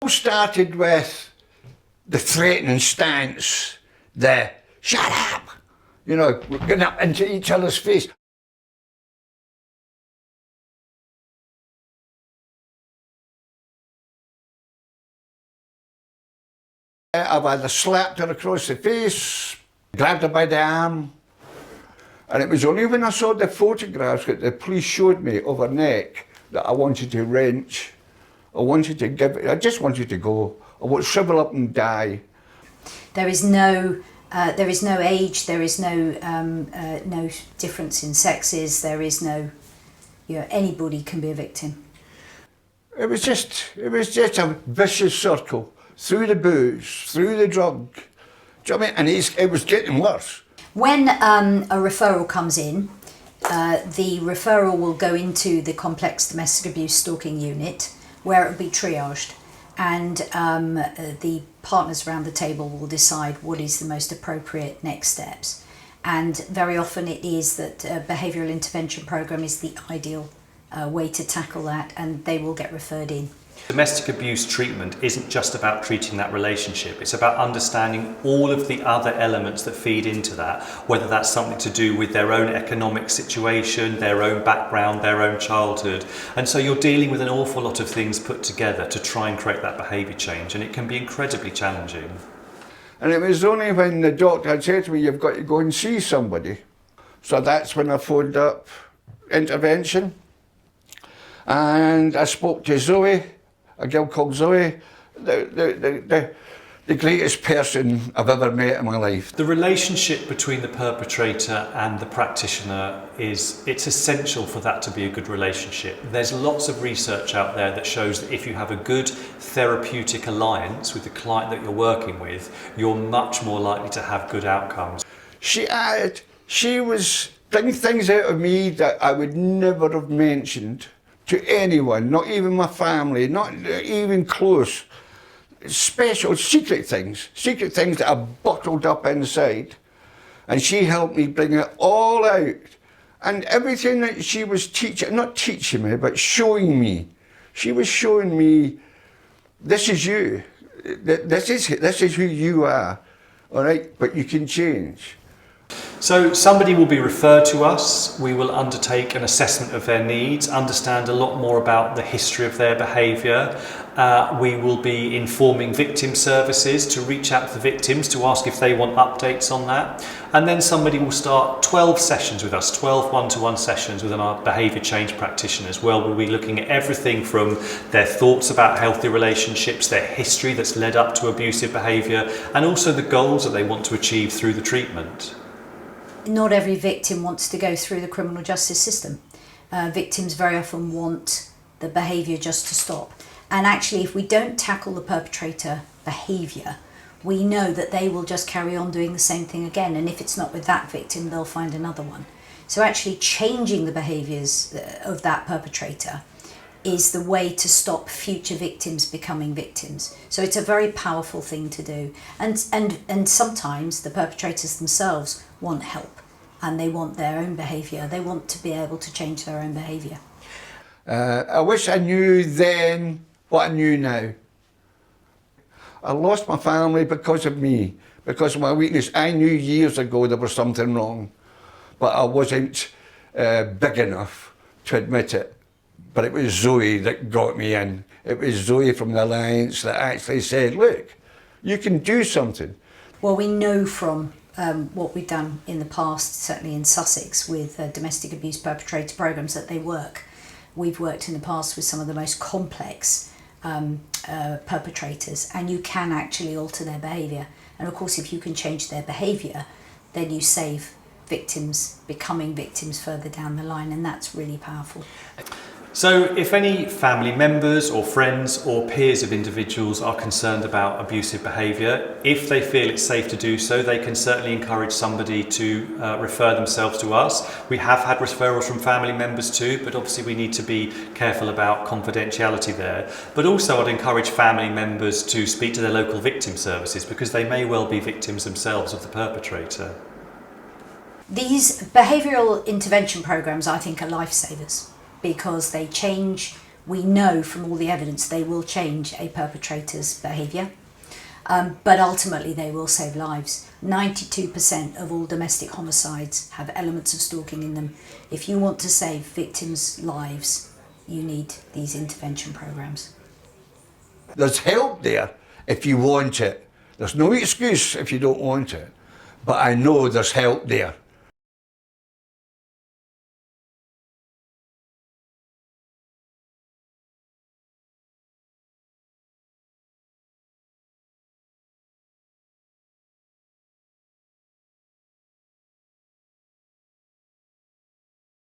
All started with the threatening stance, the shut up, we're getting up into each other's face. I've either slapped her across the face, grabbed her by the arm, and it was only when I saw the photographs that the police showed me of her neck that I wanted to wrench. I just wanted to go. I would shrivel up and die. There is no age. There is no difference in sexes. There is no, anybody can be a victim. It was just a vicious circle through the booze, through the drug. Do you know what I mean? And it was getting worse. When a referral comes in, the referral will go into the complex domestic abuse stalking unit, where it will be triaged, and the partners around the table will decide what is the most appropriate next steps. And very often it is that a behavioural intervention programme is the ideal way to tackle that, and they will get referred in. Domestic abuse treatment isn't just about treating that relationship, it's about understanding all of the other elements that feed into that, whether that's something to do with their own economic situation, their own background, their own childhood. And so you're dealing with an awful lot of things put together to try and create that behaviour change, and it can be incredibly challenging. And it was only when the doctor had said to me, you've got to go and see somebody. So that's when I phoned up intervention, and I spoke to Zoe, a girl called Zoe, the greatest person I've ever met in my life. The relationship between the perpetrator and the practitioner it's essential for that to be a good relationship. There's lots of research out there that shows that if you have a good therapeutic alliance with the client that you're working with, you're much more likely to have good outcomes. She was bringing things out of me that I would never have mentioned to anyone, not even my family, not even close. Special, secret things that are bottled up inside. And she helped me bring it all out. And everything that she was not teaching me, but showing me. She was showing me, this is you. This is who you are, all right? But you can change. So somebody will be referred to us, we will undertake an assessment of their needs, understand a lot more about the history of their behaviour. We will be informing victim services to reach out to the victims to ask if they want updates on that. And then somebody will start 12 sessions with us, 12 one-to-one sessions with our behaviour change practitioners, where we'll be looking at everything from their thoughts about healthy relationships, their history that's led up to abusive behaviour, and also the goals that they want to achieve through the treatment. Not every victim wants to go through the criminal justice system. Victims very often want the behaviour just to stop. And actually, if we don't tackle the perpetrator behaviour, we know that they will just carry on doing the same thing again. And if it's not with that victim, they'll find another one. So actually changing the behaviours of that perpetrator is the way to stop future victims becoming victims. So it's a very powerful thing to do. And sometimes the perpetrators themselves want help, and they want their own behaviour. They want to be able to change their own behaviour. I wish I knew then what I knew now. I lost my family because of me, because of my weakness. I knew years ago there was something wrong, but I wasn't big enough to admit it. But it was Zoe that got me in. It was Zoe from the Alliance that actually said, look, you can do something. Well, we know from what we've done in the past, certainly in Sussex, with domestic abuse perpetrator programmes, that they work. We've worked in the past with some of the most complex perpetrators, and you can actually alter their behaviour. And of course, if you can change their behaviour, then you save victims becoming victims further down the line, and that's really powerful. So if any family members or friends or peers of individuals are concerned about abusive behaviour, if they feel it's safe to do so, they can certainly encourage somebody to refer themselves to us. We have had referrals from family members too, but obviously we need to be careful about confidentiality there. But also I'd encourage family members to speak to their local victim services, because they may well be victims themselves of the perpetrator. These behavioural intervention programmes, I think, are lifesavers, because they change we know from all the evidence they will change a perpetrator's behaviour, but ultimately they will save lives. 92% of all domestic homicides have elements of stalking in them. If you want to save victims' lives, you need these intervention programmes. There's help there if you want it. There's no excuse if you don't want it. But I know there's help there.